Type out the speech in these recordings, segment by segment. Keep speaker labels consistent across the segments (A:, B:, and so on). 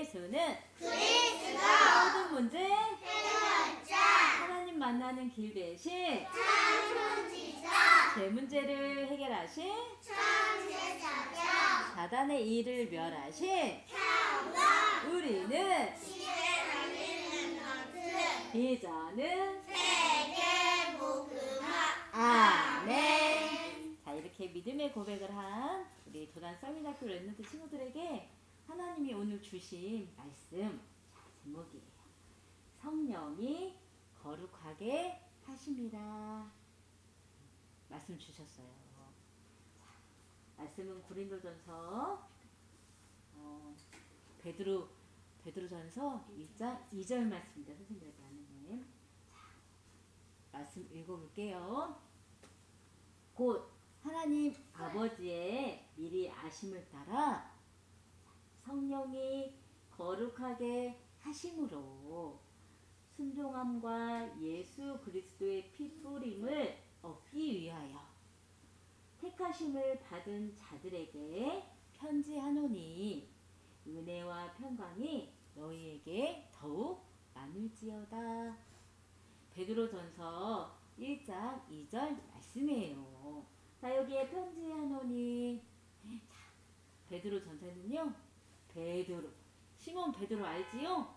A: 예수는
B: 그리스도
A: 모든 문제
B: 해결자
A: 하나님 만나는 길 대신
B: 창조지사
A: 제 문제를 해결하신
B: 창세자격
A: 사단의 일을 멸하신
B: 평강
A: 우리는
B: 시대 살리는 것은
A: 비전은
B: 세계 복음화
A: 아멘. 자, 이렇게 믿음의 고백을 한 우리 도단 서민학교 랩런트 친구들에게 하나님이 오늘 주신 말씀, 자, 제목이에요. 성령이 거룩하게 하심이라. 말씀 주셨어요. 자, 말씀은 고린도전서 베드로전서 1장 2절 말씀입니다. 선생님들에게 하는 말씀 읽어볼게요. 곧 하나님 아버지의 미리 아심을 따라 성령이 거룩하게 하심으로 순종함과 예수 그리스도의 피 뿌림을 얻기 위하여 택하심을 받은 자들에게 편지하노니 은혜와 평강이 너희에게 더욱 나눌지어다. 베드로전서 1장 2절 말씀이에요. 자, 여기에 편지하노니, 자, 베드로전서는요, 시몬 베드로 알지요?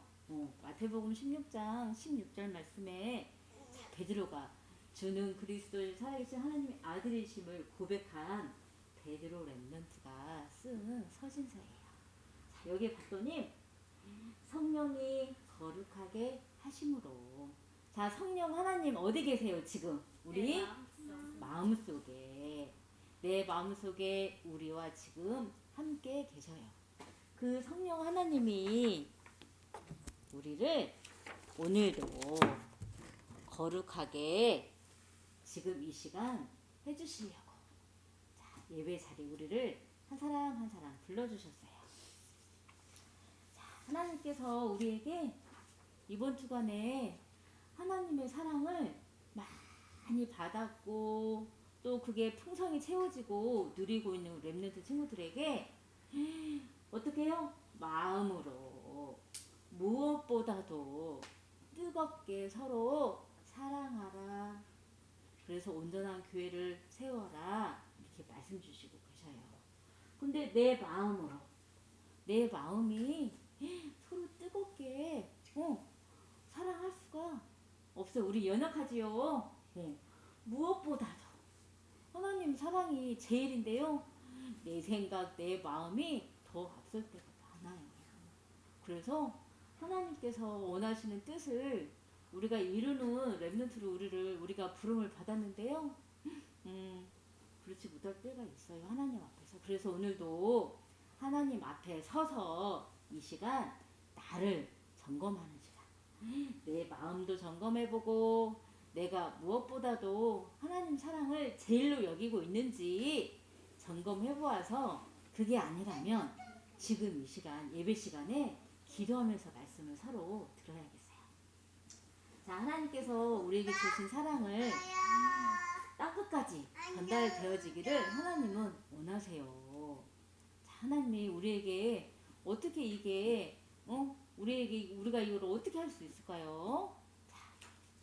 A: 마태복음 16장 16절 말씀에 자, 베드로가 주는 그리스도의 살아계신 하나님의 아들이심을 고백한 베드로 랩런트가 쓴 서신서예요. 자, 여기에 봤더니 성령이 거룩하게 하심으로. 자, 성령 하나님 어디 계세요 지금? 우리 마음속에. 내 마음속에 우리와 지금 함께 계셔요. 그 성령 하나님이 우리를 오늘도 거룩하게 지금 이 시간 해주시려고, 자, 예배 자리 우리를 한 사람 한 사람 불러주셨어요. 자, 하나님께서 우리에게 이번 주간에 하나님의 사랑을 많이 받았고 또 그게 풍성히 채워지고 누리고 있는 랩런트 친구들에게 어떻게 해요? 마음으로 무엇보다도 뜨겁게 서로 사랑하라. 그래서 온전한 교회를 세워라. 이렇게 말씀 주시고 계셔요. 근데 내 마음이 서로 뜨겁게 사랑할 수가 없어요. 우리 연약하지요. 무엇보다도 하나님 사랑이 제일인데요. 내 생각, 내 마음이 더 앞설 때가 많아요. 그래서 하나님께서 원하시는 뜻을 우리가 이루는 랩런트로 우리가 부름을 받았는데요. 그렇지 못할 때가 있어요. 하나님 앞에서. 그래서 오늘도 하나님 앞에 서서 이 시간 나를 점검하는 시간. 내 마음도 점검해보고 내가 무엇보다도 하나님 사랑을 제일로 여기고 있는지 점검해보아서 그게 아니라면 지금 이 시간 예배 시간에 기도하면서 말씀을 서로 들어야겠어요. 자, 하나님께서 우리에게 주신 사랑을 땅끝까지 전달되어지기를 하나님은 원하세요. 자, 하나님이 우리에게 어떻게 이게 우리가 이걸 어떻게 할 수 있을까요? 자,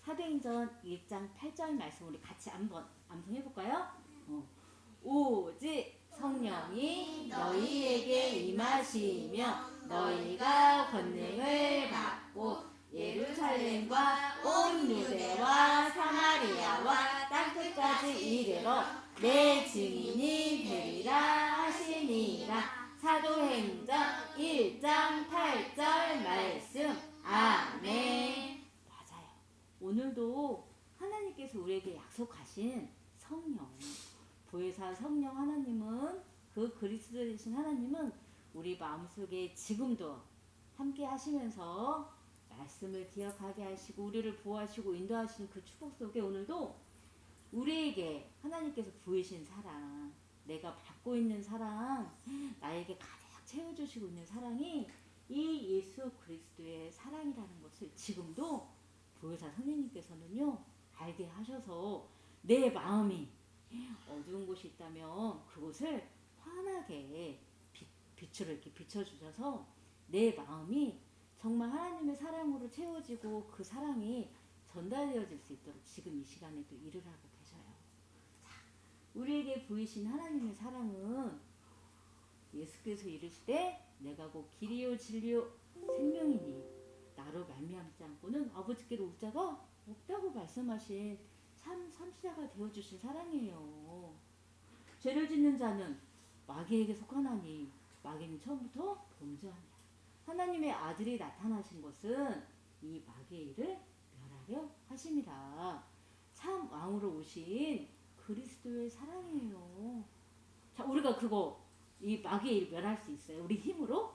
A: 사도행전 1장 8절 말씀 우리 같이 한번 암송해볼까요? 오직 성령이 너희에게 임하시며 너희가 권능을 받고 예루살렘과 온 유대와 사마리아와 땅끝까지 이르러 내 증인이 되리라 하시니라. 사도행전 1장 8절 말씀. 아멘. 맞아요. 오늘도 하나님께서 우리에게 약속하신 성령, 보혜사 성령 하나님은, 그 그리스도 되신 하나님은 우리 마음속에 지금도 함께 하시면서 말씀을 기억하게 하시고 우리를 보호하시고 인도하시는 그 축복 속에 오늘도 우리에게 하나님께서 부으신 사랑, 내가 받고 있는 사랑, 나에게 가득 채워주시고 있는 사랑이 이 예수 그리스도의 사랑이라는 것을 지금도 보혜사 성령님께서는요 알게 하셔서 내 마음이 어두운 곳이 있다면 그곳을 환하게 빛으로 이렇게 비춰주셔서 내 마음이 정말 하나님의 사랑으로 채워지고 그 사랑이 전달되어질 수 있도록 지금 이 시간에 또 일을 하고 계셔요. 자, 우리에게 보이신 하나님의 사랑은 예수께서 이르시되 내가 곧 길이요 진리요 생명이니 나로 말미암지 않고는 아버지께로 올 자가 없다고 말씀하신 참 삼시자가 되어주신 사랑이에요. 죄를 짓는 자는 마귀에게 속하나니 마귀는 처음부터 범죄하니라. 하나님의 아들이 나타나신 것은 이 마귀의 일을 멸하려 하심이라. 참 왕으로 오신 그리스도의 사랑이에요. 자, 우리가 그거 이 마귀의 일 멸할 수 있어요. 우리 힘으로?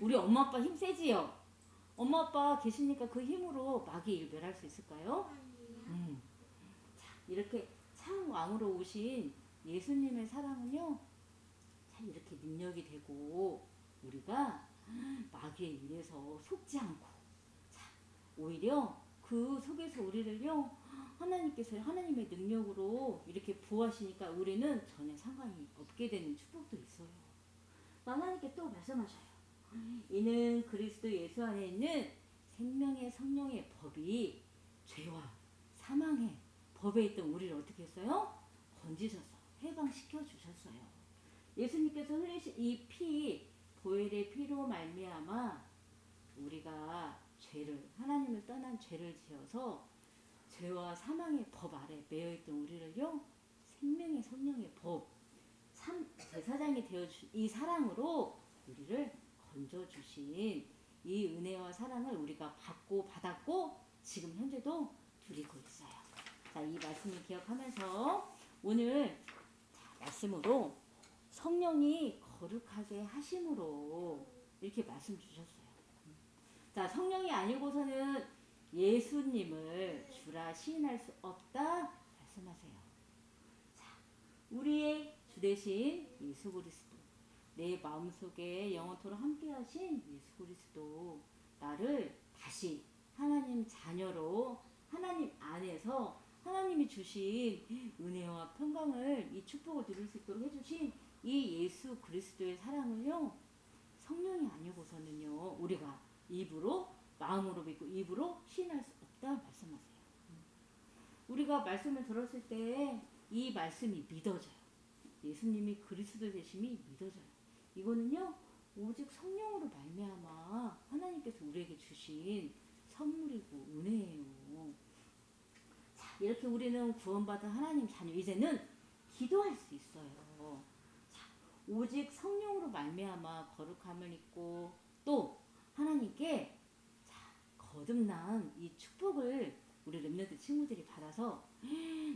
A: 우리 엄마 아빠 힘 세지요? 엄마 아빠 계시니까 그 힘으로 마귀의 일 멸할 수 있을까요? 자, 이렇게 참 왕으로 오신 예수님의 사랑은요, 참 이렇게 능력이 되고 우리가 마귀의 일에서 속지 않고, 자, 오히려 그 속에서 우리를요 하나님께서 하나님의 능력으로 이렇게 부하시니까 우리는 전혀 상관이 없게 되는 축복도 있어요. 하나님께 또 말씀하셔요. 이는 그리스도 예수 안에 있는 생명의 성령의 법이 죄와 사망의 법에 있던 우리를 어떻게 했어요? 건지셔서 해방시켜 주셨어요. 예수님께서 흘리신 이 피, 보혈의 피로 말미암아 우리가 죄를, 하나님을 떠난 죄를 지어서 죄와 사망의 법 아래 매여있던 우리를요 생명의 성령의 법, 참 제사장이 되어주신 이 사랑으로 우리를 건져주신 이 은혜와 사랑을 우리가 받고 받았고 지금 현재도 누리고 있어요. 자, 이 말씀을 기억하면서 오늘 말씀으로 성령이 거룩하게 하심으로 이렇게 말씀 주셨어요. 자, 성령이 아니고서는 예수님을 주라 시인할 수 없다 말씀하세요. 자, 우리의 주 대신 예수 그리스도, 내 마음속에 영원토록 함께하신 예수 그리스도, 나를 다시 하나님 자녀로 하나님 안에서 하나님이 주신 은혜와 평강을, 이 축복을 누릴 수 있도록 해주신 이 예수 그리스도의 사랑을요 성령이 아니고서는요 우리가 입으로, 마음으로 믿고 입으로 시인할 수 없다 말씀하세요. 우리가 말씀을 들었을 때 이 말씀이 믿어져요. 예수님이 그리스도 되심이 믿어져요. 이거는요 오직 성령으로 말미암아 하나님께서 우리에게 주신 선물이고 은혜예요. 자, 이렇게 우리는 구원받은 하나님 자녀, 이제는 기도할 수 있어요. 자, 오직 성령으로 말미암아 거룩함을 입고 또 하나님께 자, 거듭난 이 축복을 우리 렘넌트 친구들이 받아서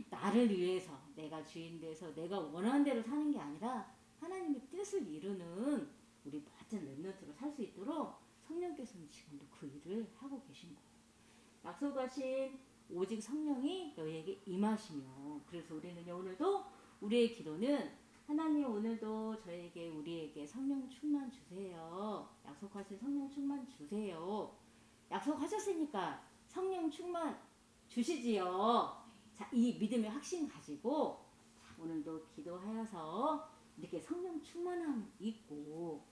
A: 나를 위해서 내가 주인 돼서 내가 원하는 대로 사는 게 아니라 하나님의 뜻을 이루는 우리 멋진 렘넌트로 살 수 있도록 성령께서는 지금도 그 일을 하고 계신 거예요. 약속하신 오직 성령이 너희에게 임하시며, 그래서 우리는 오늘도 우리의 기도는 하나님 오늘도 저에게 우리에게 성령 충만 주세요. 약속하신 성령 충만 주세요. 약속하셨으니까 성령 충만 주시지요. 자, 이 믿음의 확신 가지고 자, 오늘도 기도하여서 이렇게 성령 충만함 있고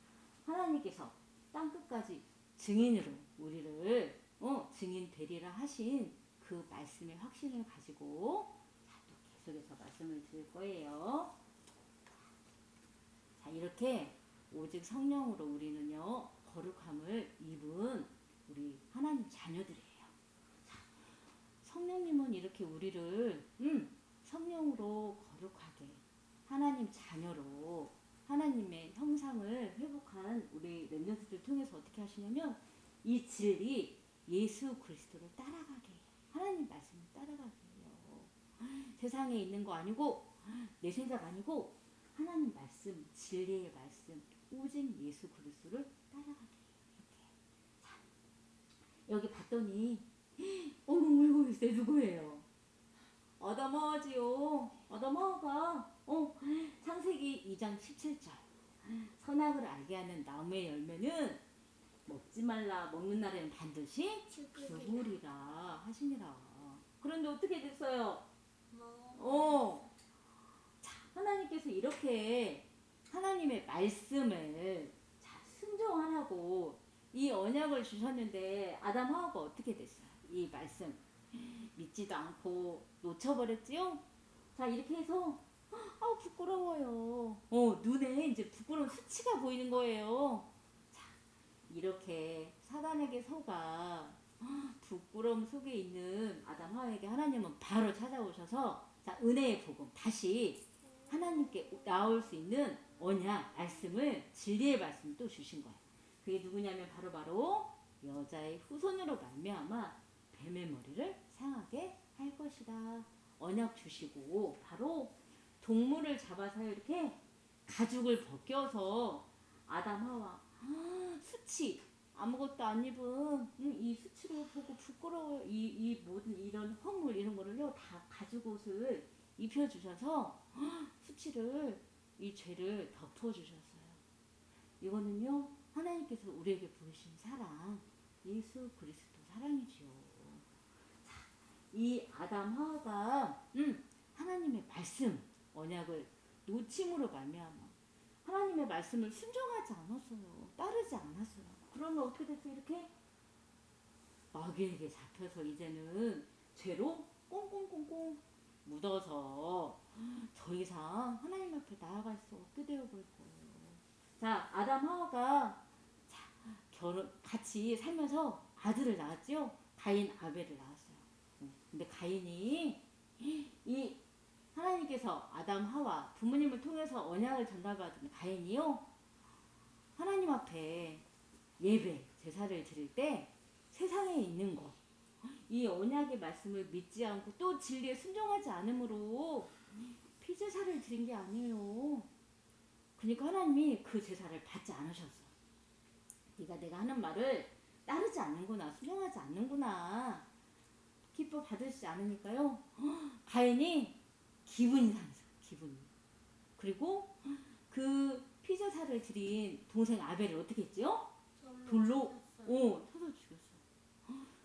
A: 하나님께서 땅끝까지 증인으로 우리를 증인 되리라 하신 그 말씀의 확신을 가지고 자, 또 계속해서 말씀을 드릴 거예요. 자, 이렇게 오직 성령으로 우리는요 거룩함을 입은 우리 하나님 자녀들이에요. 자, 성령님은 이렇게 우리를 성령으로 거룩하게 하나님 자녀로 하나님의 형상을 회복한 우리 렘넌트들 통해서 어떻게 하시냐면 이 진리 예수 그리스도를 따라가게 해요. 하나님 말씀을 따라가게 해요. 세상에 있는 거 아니고 내 생각 아니고 하나님 말씀, 진리의 말씀, 오직 예수 그리스도를 따라가게 해요. 이렇게. 자, 여기 봤더니 어머 울고 있어요. 누구예요? 어더머지요. 어더머가 창세기 2장 17절 선악을 알게 하는 나무의 열매는 먹지 말라, 먹는 날에는 반드시 죽으리라 하시니라. 그런데 어떻게 됐어요? 자, 하나님께서 이렇게 하나님의 말씀을 자, 순종하라고 이 언약을 주셨는데 아담 하와가 어떻게 됐어요? 이 말씀 믿지도 않고 놓쳐버렸지요? 자 이렇게 해서 부끄러워요. 눈에 이제 부끄러운 수치가 보이는 거예요. 자 이렇게 사단에게 속아 부끄러움 속에 있는 아담 하와에게 하나님은 바로 찾아오셔서 자 은혜의 복음 다시 하나님께 나올 수 있는 언약 말씀을 진리의 말씀을 또 주신 거예요. 그게 누구냐면 바로 여자의 후손으로 말미암아 뱀의 머리를 상하게 할 것이다. 언약 주시고 바로 동물을 잡아서 이렇게 가죽을 벗겨서 아담 하와 수치 아무것도 안 입은 이 수치를 보고 부끄러워요. 이 모든 이런 허물 이런 거를요 다 가죽 옷을 입혀주셔서 수치를 이 죄를 덮어주셨어요. 이거는요 하나님께서 우리에게 보이신 사랑 예수 그리스도 사랑이지요. 자, 이 아담 하와가 하나님의 말씀 언약을 놓침으로 말미암아 하나님의 말씀을 순종하지 않았어요. 따르지 않았어요. 그러면 어떻게 됐어요? 이렇게 마귀에게 잡혀서 이제는 죄로 꽁꽁꽁꽁 묻어서 더 이상 하나님 앞에 나아갈 수 없게 되어버릴 거예요. 자, 아담 하와가 같이 살면서 아들을 낳았죠. 가인 아벨을 낳았어요. 근데 가인이 이 하나님께서 아담 하와 부모님을 통해서 언약을 전달받은 가인이요 하나님 앞에 예배 제사를 드릴 때 세상에 있는 거 이 언약의 말씀을 믿지 않고 또 진리에 순종하지 않으므로 피제사를 드린 게 아니에요. 그러니까 하나님이 그 제사를 받지 않으셨어. 네가 내가 하는 말을 따르지 않는구나, 순종하지 않는구나, 기뻐 받으시지 않으니까요. 가인이 기분이 상했어. 기분이. 그리고 그 피제사를 드린 동생 아벨을 어떻게 했지요? 돌로 쳐서 죽였어.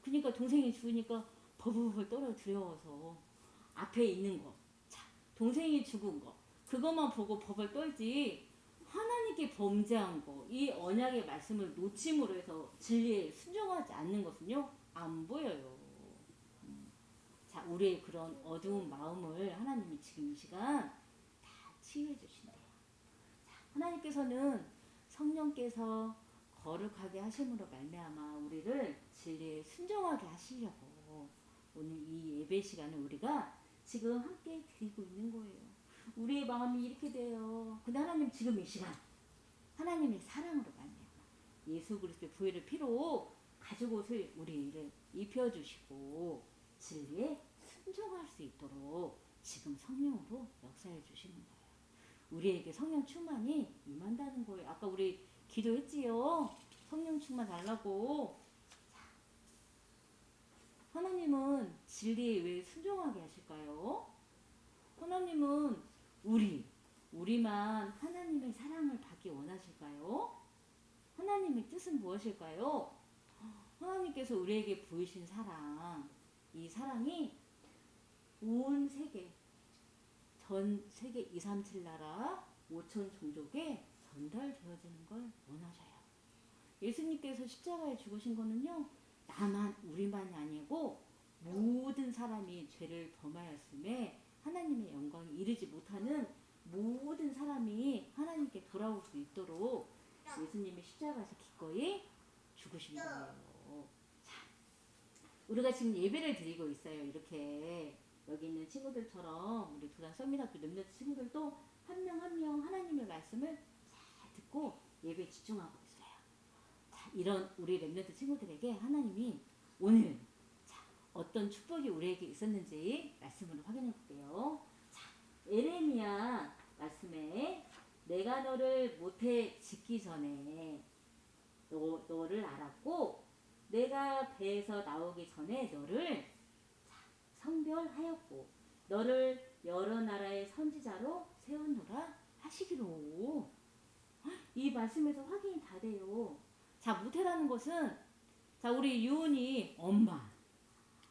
A: 그러니까 동생이 죽으니까 버버버 떨어 두려워서 앞에 있는 거, 자, 동생이 죽은 거 그것만 보고 버벌 떨지 하나님께 범죄한 거, 이 언약의 말씀을 놓침으로 해서 진리에 순종하지 않는 것은요 안 보여요. 자, 우리의 그런 어두운 마음을 하나님이 지금 이 시간 다 치유해 주신대요. 자, 하나님께서는 성령께서 거룩하게 하심으로 말미암아 우리를 진리에 순종하게 하시려고 오늘 이 예배 시간을 우리가 지금 함께 드리고 있는 거예요. 우리의 마음이 이렇게 돼요. 근데 하나님 지금 이 시간 하나님의 사랑으로 말미암아 예수 그리스도의 부활의 피로 가죽 옷을 우리를 입혀주시고 진리에 순종할 수 있도록 지금 성령으로 역사해 주시는 거예요. 우리에게 성령 충만이 임한다는 거예요. 아까 우리 기도했지요. 성령 충만 달라고. 하나님은 진리에 왜 순종하게 하실까요? 하나님은 우리만 하나님의 사랑을 받기 원하실까요? 하나님의 뜻은 무엇일까요? 하나님께서 우리에게 보이신 사랑, 이 사랑이 온 세계, 전 세계 237 나라 5천 종족에 전달되어지는 걸 원하셔요. 예수님께서 십자가에 죽으신 거는요 나만 우리만이 아니고 모든 사람이 죄를 범하였음에 하나님의 영광에 이르지 못하는 모든 사람이 하나님께 돌아올 수 있도록 예수님이 십자가에서 기꺼이 죽으신 거예요. 자, 우리가 지금 예배를 드리고 있어요. 이렇게 여기 있는 친구들처럼 우리 두산 서민학교 렘넌트 친구들도 한 명 한 명 하나님의 말씀을 잘 듣고 예배에 집중하고 있어요. 자, 이런 우리 렘넌트 친구들에게 하나님이 오늘 어떤 축복이 우리에게 있었는지 말씀으로 확인해 볼게요. 자, 에레미야 말씀에 내가 너를 모태 짓기 전에 너를 알았고 내가 배에서 나오기 전에 너를 성별하였고 너를 여러 나라의 선지자로 세웠노라 하시기로. 이 말씀에서 확인이 다 돼요. 자, 모태라는 것은 자 우리 유은이 엄마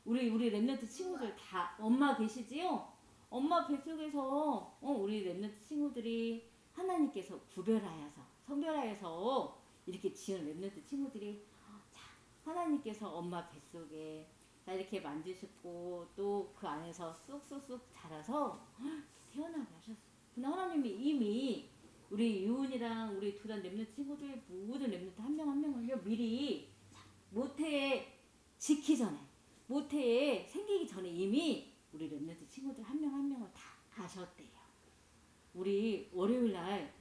A: 우리 렘넌트 친구들 다 엄마 계시지요? 엄마 뱃속에서 우리 렘넌트 친구들이 하나님께서 구별하여서 성별하여서 이렇게 지은 랩런트 친구들이 자, 하나님께서 엄마 뱃속에 자, 이렇게 만드셨고 또 그 안에서 쑥쑥쑥 자라서 태어나게 하셨어요. 근데 하나님이 이미 우리 유은이랑 우리 두단 랩런트 친구들 모든 랩런트 한 명 한 명을요 미리 모태에 지기 전에 모태에 생기기 전에 이미 우리 랩런트 친구들 한 명 한 명을 다 아셨대요. 우리 월요일 날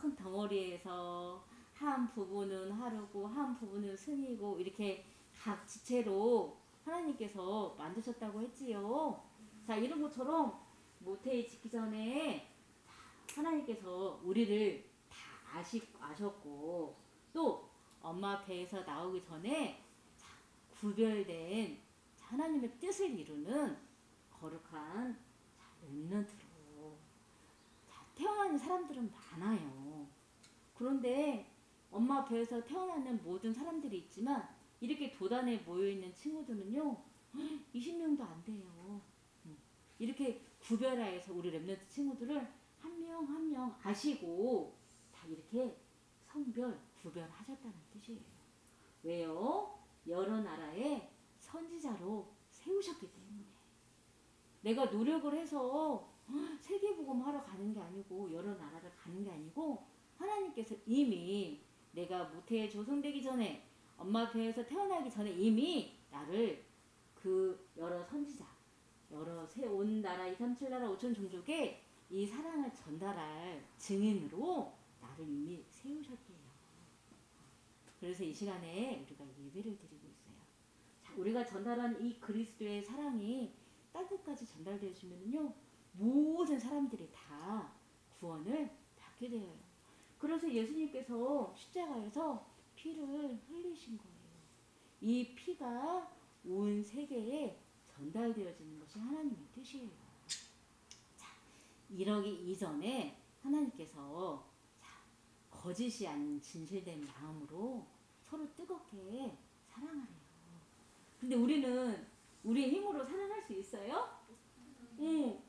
A: 큰 덩어리에서 한 부분은 하루고 한 부분은 승이고 이렇게 각 지체로 하나님께서 만드셨다고 했지요. 자, 이런 것처럼 모태에 짓기 전에 하나님께서 우리를 다 아셨고 또 엄마 배에서 나오기 전에 구별된 하나님의 뜻을 이루는 거룩한 렘넌트로 태어나는 사람들은 많아요. 그런데 엄마 배에서 태어나는 모든 사람들이 있지만 이렇게 도단에 모여있는 친구들은요 20명도 안 돼요. 이렇게 구별하여서 우리 렘넌트 친구들을 한 명 한 명 아시고 다 이렇게 성별 구별하셨다는 뜻이에요. 왜요? 여러 나라의 선지자로 세우셨기 때문에. 내가 노력을 해서 세계복음 하러 가는 게 아니고 여러 나라를 가는 게 아니고 하나님께서 이미 내가 모태에 조성되기 전에 엄마 배에서 태어나기 전에 이미 나를 그 여러 선지자 여러 온 나라 237 나라 5천 종족에 이 사랑을 전달할 증인으로 나를 이미 세우셨대요. 그래서 이 시간에 우리가 예배를 드리고 있어요. 자, 우리가 전달한 이 그리스도의 사랑이 땅끝까지 전달되어지면요 모든 사람들이 다 구원을 받게 되어요. 그래서 예수님께서 십자가에서 피를 흘리신 거예요. 이 피가 온 세계에 전달되어지는 것이 하나님의 뜻이에요. 자, 이러기 이전에 하나님께서 거짓이 아닌 진실된 마음으로 서로 뜨겁게 사랑하래요. 근데 우리는 우리의 힘으로 사랑할 수 있어요? 응.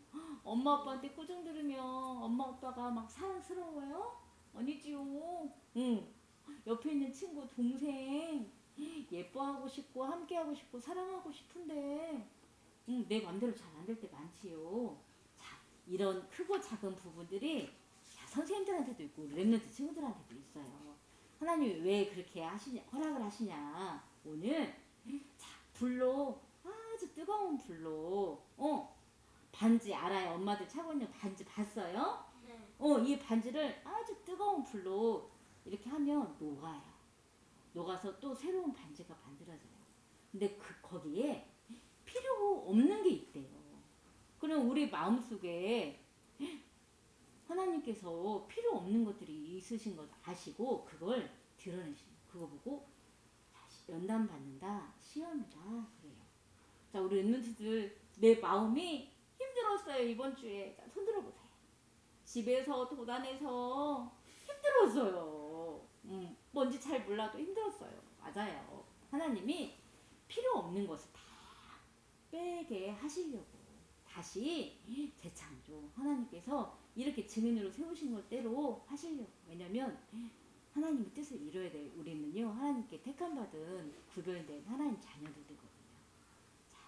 A: 엄마 아빠한테 꾸중 들으면 엄마 아빠가 막 사랑스러워요? 아니지요. 응. 옆에 있는 친구 동생 예뻐하고 싶고 함께하고 싶고 사랑하고 싶은데 내 맘대로 잘 안 될 때 많지요. 자, 이런 크고 작은 부분들이 선생님들한테도 있고 렘넌트 친구들한테도 있어요. 하나님이 왜 그렇게 하시냐 허락을 하시냐. 오늘 자, 불로 아주 뜨거운 불로 반지 알아요? 엄마들 차고 있는 반지 봤어요?
B: 네.
A: 이 반지를 아주 뜨거운 불로 이렇게 하면 녹아요. 녹아서 또 새로운 반지가 만들어져요. 근데 거기에 필요 없는 게 있대요. 그럼 우리 마음속에 하나님께서 필요 없는 것들이 있으신 것 아시고 그걸 드러내시는 그거 보고 다시 연단 받는다 시험이다 그래요. 자, 우리 랩런트들 내 마음이 힘들었어요. 이번 주에 자, 손 들어보세요. 집에서 도단에서 힘들었어요. 뭔지 잘 몰라도 힘들었어요. 맞아요. 하나님이 필요 없는 것을 다 빼게 하시려고 다시 재창조 하나님께서 이렇게 증인으로 세우신 것 대로 하시려고. 왜냐면 하나님의 뜻을 이뤄야 돼. 우리는요 하나님께 택함받은 구별된 하나님 자녀들이거든요. 자,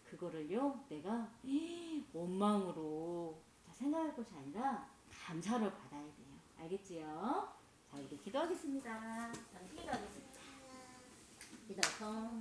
A: 그거를요 내가 원망으로 생각할 것이 아니라 감사를 받아야 돼요. 알겠지요? 자, 우리 기도하겠습니다. 기도하겠습니다. 기도서